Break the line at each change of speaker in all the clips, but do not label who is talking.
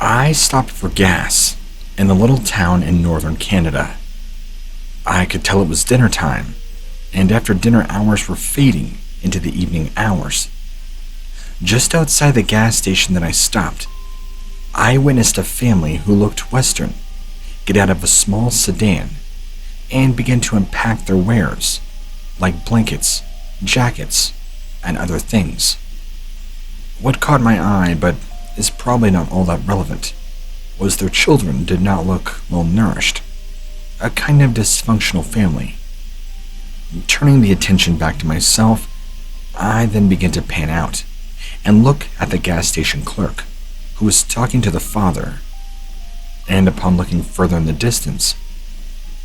I stopped for gas in a little town in northern Canada. I could tell it was dinner time, and after dinner hours were fading into the evening hours. Just outside the gas station that I stopped, I witnessed a family who looked Western get out of a small sedan and begin to unpack their wares, like blankets, jackets, and other things. What caught my eye, but is probably not all that relevant, was their children did not look well nourished, a kind of dysfunctional family. Turning the attention back to myself, I then began to pan out and look at the gas station clerk, who was talking to the father, and upon looking further in the distance,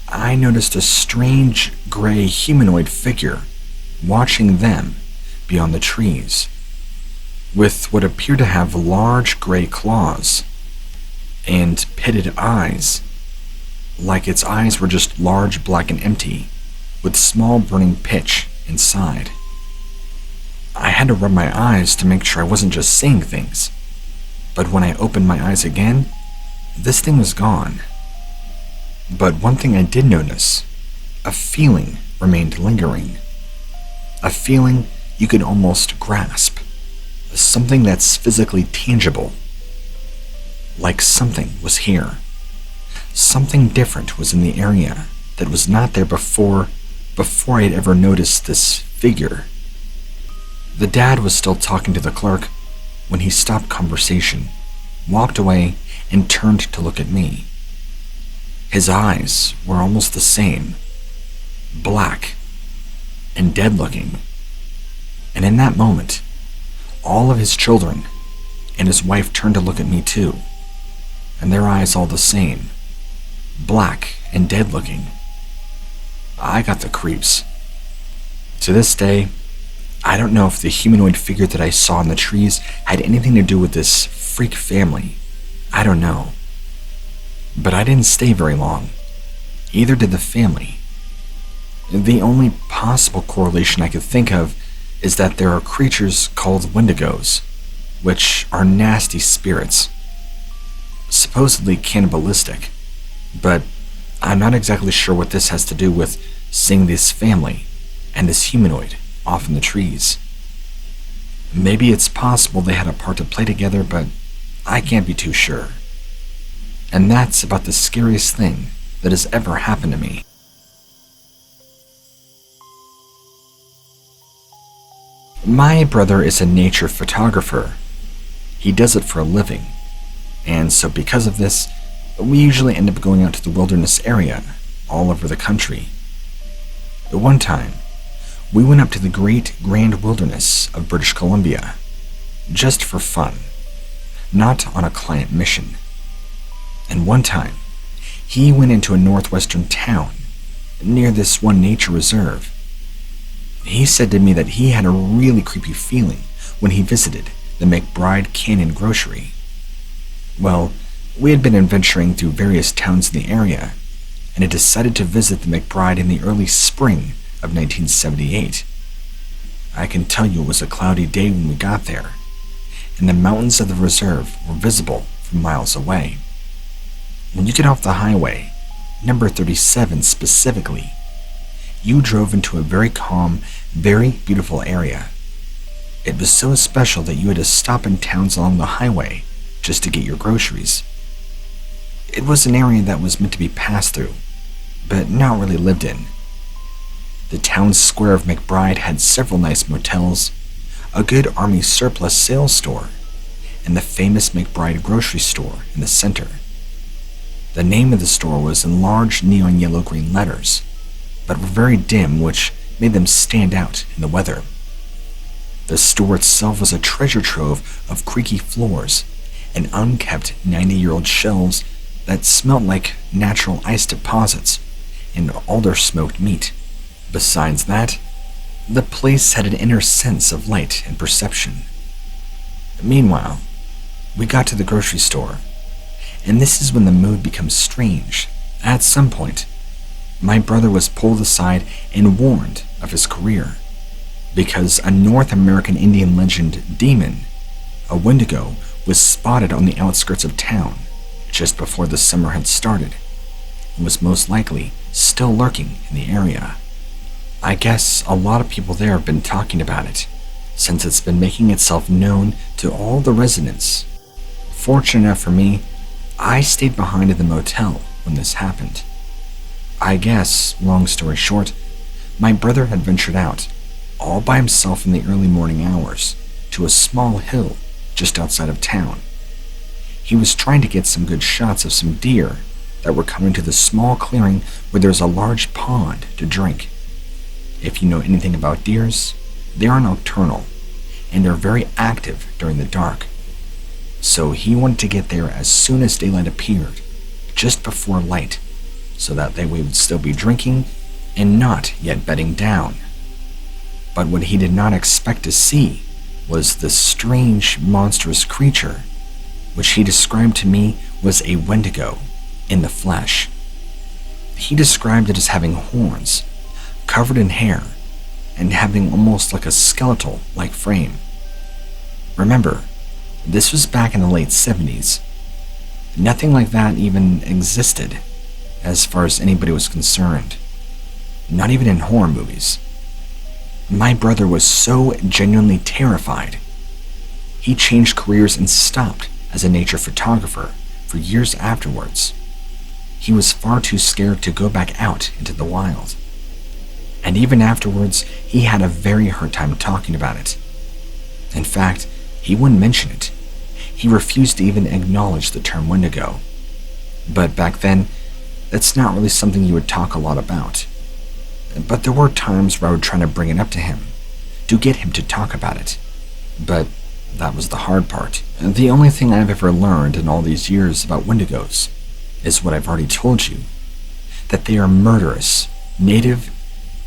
I noticed a strange gray humanoid figure watching them beyond the trees, with what appeared to have large gray claws and pitted eyes, like its eyes were just large, black, and empty, with small burning pitch inside. I had to rub my eyes to make sure I wasn't just seeing things, but when I opened my eyes again, this thing was gone. But one thing I did notice, a feeling remained lingering. A feeling you could almost grasp. Something that's physically tangible. Like something was here. Something different was in the area that was not there before I had ever noticed this figure. The dad was still talking to the clerk when he stopped conversation, walked away, and turned to look at me. His eyes were almost the same, black and dead-looking. And in that moment, all of his children and his wife turned to look at me too, and their eyes all the same, black and dead-looking. I got the creeps. To this day, I don't know if the humanoid figure that I saw in the trees had anything to do with this freak family. I don't know. But I didn't stay very long. Either did the family. The only possible correlation I could think of is that there are creatures called Wendigos, which are nasty spirits. Supposedly cannibalistic, but I'm not exactly sure what this has to do with seeing this family and this humanoid off in the trees. Maybe it's possible they had a part to play together, but I can't be too sure. And that's about the scariest thing that has ever happened to me. My brother is a nature photographer. He does it for a living, and so because of this, we usually end up going out to the wilderness area all over the country. At one time, we went up to the Great Grand Wilderness of British Columbia, just for fun, not on a client mission. And one time, he went into a northwestern town near this one nature reserve. He said to me that he had a really creepy feeling when he visited the McBride Canyon grocery. Well, we had been adventuring through various towns in the area, and had decided to visit the McBride in the early spring of 1978. I can tell you it was a cloudy day when we got there, and the mountains of the reserve were visible from miles away. When you get off the highway, number 37 specifically, you drove into a very calm, very beautiful area. It was so special that you had to stop in towns along the highway just to get your groceries. It was an area that was meant to be passed through, but not really lived in. The town square of McBride had several nice motels, a good Army surplus sales store, and the famous McBride grocery store in the center. The name of the store was in large neon yellow-green letters, but were very dim, which made them stand out in the weather. The store itself was a treasure trove of creaky floors and unkept 90-year-old shelves that smelled like natural ice deposits and alder-smoked meat. Besides that, the place had an inner sense of light and perception. Meanwhile, we got to the grocery store, and this is when the mood becomes strange. At some point, my brother was pulled aside and warned of his career, because a North American Indian legend demon, a Wendigo, was spotted on the outskirts of town just before the summer had started and was most likely still lurking in the area. I guess a lot of people there have been talking about it, since it's been making itself known to all the residents. Fortunate enough for me, I stayed behind in the motel when this happened. I guess, long story short, my brother had ventured out, all by himself in the early morning hours, to a small hill just outside of town. He was trying to get some good shots of some deer that were coming to the small clearing where there's a large pond to drink. If you know anything about deers, they are nocturnal and are very active during the dark. So he wanted to get there as soon as daylight appeared, just before light, so that they would still be drinking and not yet bedding down. But what he did not expect to see was this strange, monstrous creature, which he described to me was a Wendigo in the flesh. He described it as having horns, covered in hair, and having almost like a skeletal-like frame. Remember, this was back in the late 70s. Nothing like that even existed, as far as anybody was concerned. Not even in horror movies. My brother was so genuinely terrified. He changed careers and stopped as a nature photographer for years afterwards. He was far too scared to go back out into the wild. And even afterwards, he had a very hard time talking about it. In fact, he wouldn't mention it. He refused to even acknowledge the term Wendigo. But back then, that's not really something you would talk a lot about. But there were times where I would try to bring it up to him, to get him to talk about it. But that was the hard part. The only thing I've ever learned in all these years about Wendigos is what I've already told you, that they are murderous, Native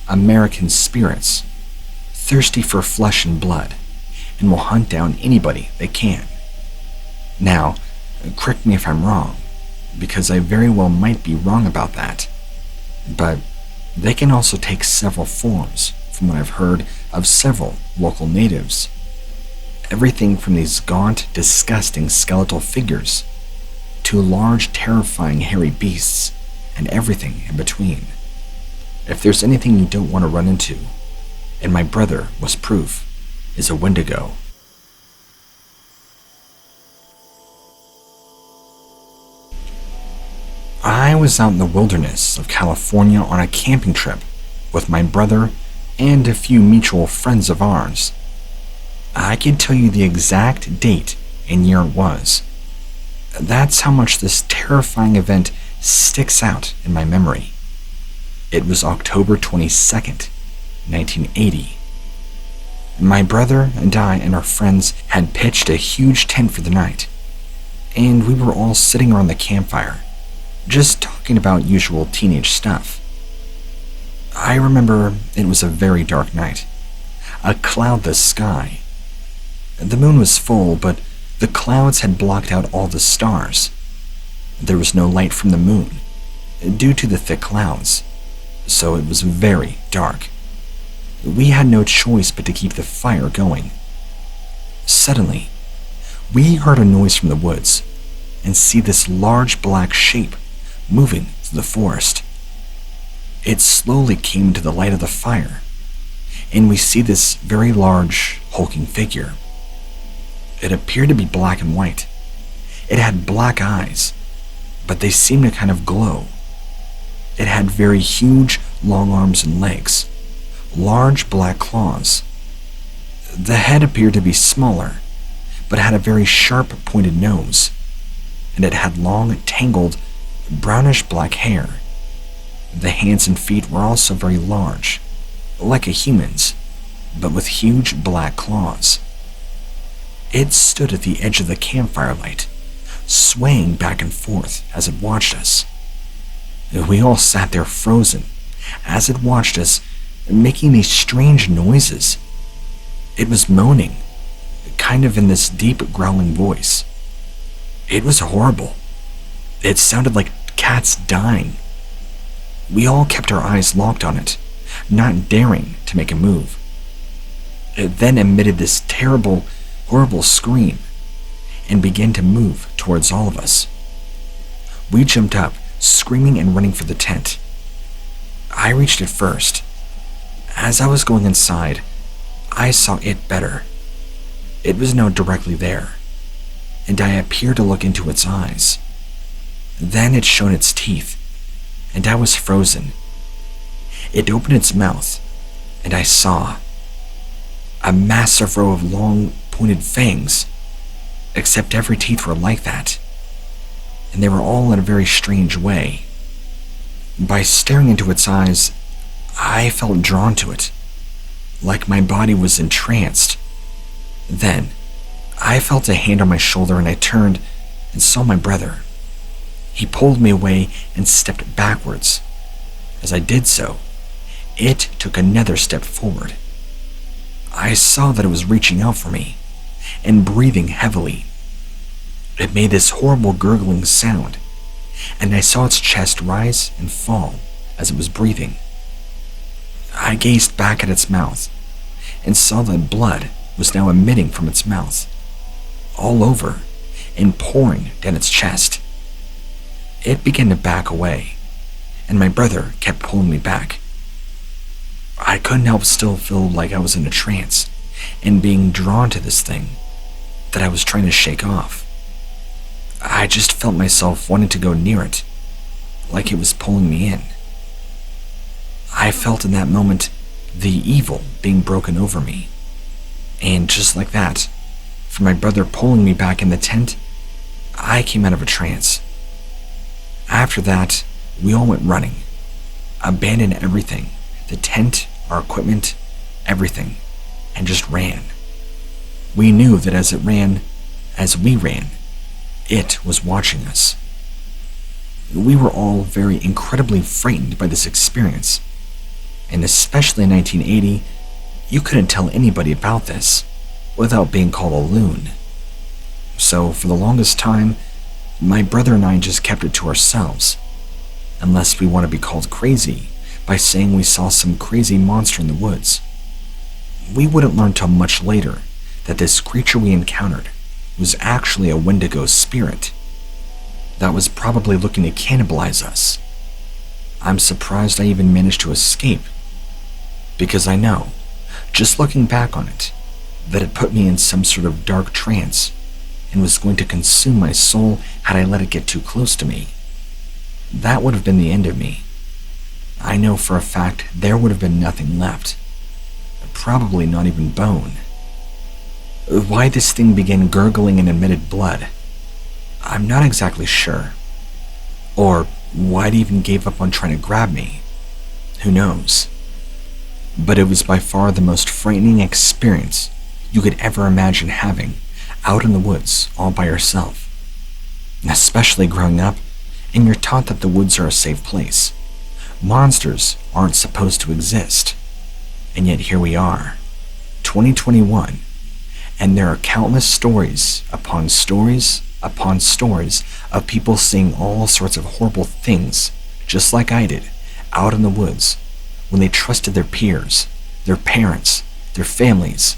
American spirits, thirsty for flesh and blood, and will hunt down anybody they can. Now, correct me if I'm wrong, because I very well might be wrong about that, but they can also take several forms, from what I've heard of several local natives. Everything from these gaunt, disgusting skeletal figures to large, terrifying, hairy beasts, and everything in between. If there's anything you don't want to run into, and my brother was proof, is a Wendigo. I was out in the wilderness of California on a camping trip with my brother and a few mutual friends of ours. I can tell you the exact date and year it was. That's how much this terrifying event sticks out in my memory. It was October 22nd, 1980. My brother and I and our friends had pitched a huge tent for the night, and we were all sitting around the campfire, just talking about usual teenage stuff. I remember it was a very dark night, a cloudless sky. The moon was full, but the clouds had blocked out all the stars. There was no light from the moon, due to the thick clouds, so it was very dark. We had no choice but to keep the fire going. Suddenly, we heard a noise from the woods and see this large black shape moving through the forest. It slowly came to the light of the fire, and we see this very large, hulking figure. It appeared to be black and white. It had black eyes, but they seemed to kind of glow. It had very huge, long arms and legs, large black claws. The head appeared to be smaller, but had a very sharp, pointed nose, and it had long, tangled, brownish black hair. The hands and feet were also very large, like a human's, but with huge black claws. It stood at the edge of the campfire light, swaying back and forth as it watched us. We all sat there frozen as it watched us, making these strange noises. It was moaning, kind of in this deep growling voice. It was horrible. It sounded like cats dying. We all kept our eyes locked on it, not daring to make a move. It then emitted this terrible, horrible scream, and began to move towards all of us. We jumped up, screaming and running for the tent. I reached it first. As I was going inside, I saw it better. It was now directly there, and I appeared to look into its eyes. Then it showed its teeth, and I was frozen. It opened its mouth, and I saw a massive row of long, pointed fangs, except every teeth were like that, and they were all in a very strange way. By staring into its eyes, I felt drawn to it, like my body was entranced. Then, I felt a hand on my shoulder and I turned and saw my brother. He pulled me away and stepped backwards. As I did so, it took another step forward. I saw that it was reaching out for me and breathing heavily. It made this horrible gurgling sound, and I saw its chest rise and fall as it was breathing. I gazed back at its mouth and saw that blood was now emitting from its mouth, all over and pouring down its chest. It began to back away, and my brother kept pulling me back. I couldn't help still feel like I was in a trance and being drawn to this thing that I was trying to shake off. I just felt myself wanting to go near it, like it was pulling me in. I felt in that moment the evil being broken over me, and just like that, from my brother pulling me back in the tent, I came out of a trance. After that, we all went running, abandoned everything, the tent, our equipment, everything, and just ran. We knew that as we ran, it was watching us. We were all very incredibly frightened by this experience, and especially in 1980, you couldn't tell anybody about this without being called a loon. So for the longest time, my brother and I just kept it to ourselves, unless we want to be called crazy by saying we saw some crazy monster in the woods. We wouldn't learn till much later that this creature we encountered was actually a Wendigo spirit that was probably looking to cannibalize us. I'm surprised I even managed to escape, because I know, just looking back on it, that it put me in some sort of dark trance and was going to consume my soul had I let it get too close to me. That would have been the end of me. I know for a fact there would have been nothing left, probably not even bone. Why this thing began gurgling and emitted blood, I'm not exactly sure. Or why it even gave up on trying to grab me, who knows. But it was by far the most frightening experience you could ever imagine having out in the woods all by yourself. Especially growing up, and you're taught that the woods are a safe place. Monsters aren't supposed to exist. And yet here we are, 2021, and there are countless stories upon stories upon stories of people seeing all sorts of horrible things, just like I did, out in the woods, when they trusted their peers, their parents, their families,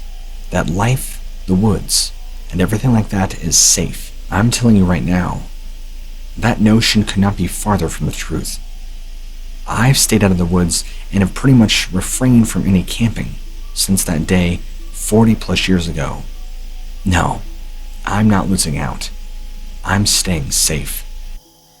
that life, the woods, and everything like that is safe. I'm telling you right now, that notion could not be farther from the truth. I've stayed out of the woods and have pretty much refrained from any camping since that day 40 plus years ago. No, I'm not losing out. I'm staying safe.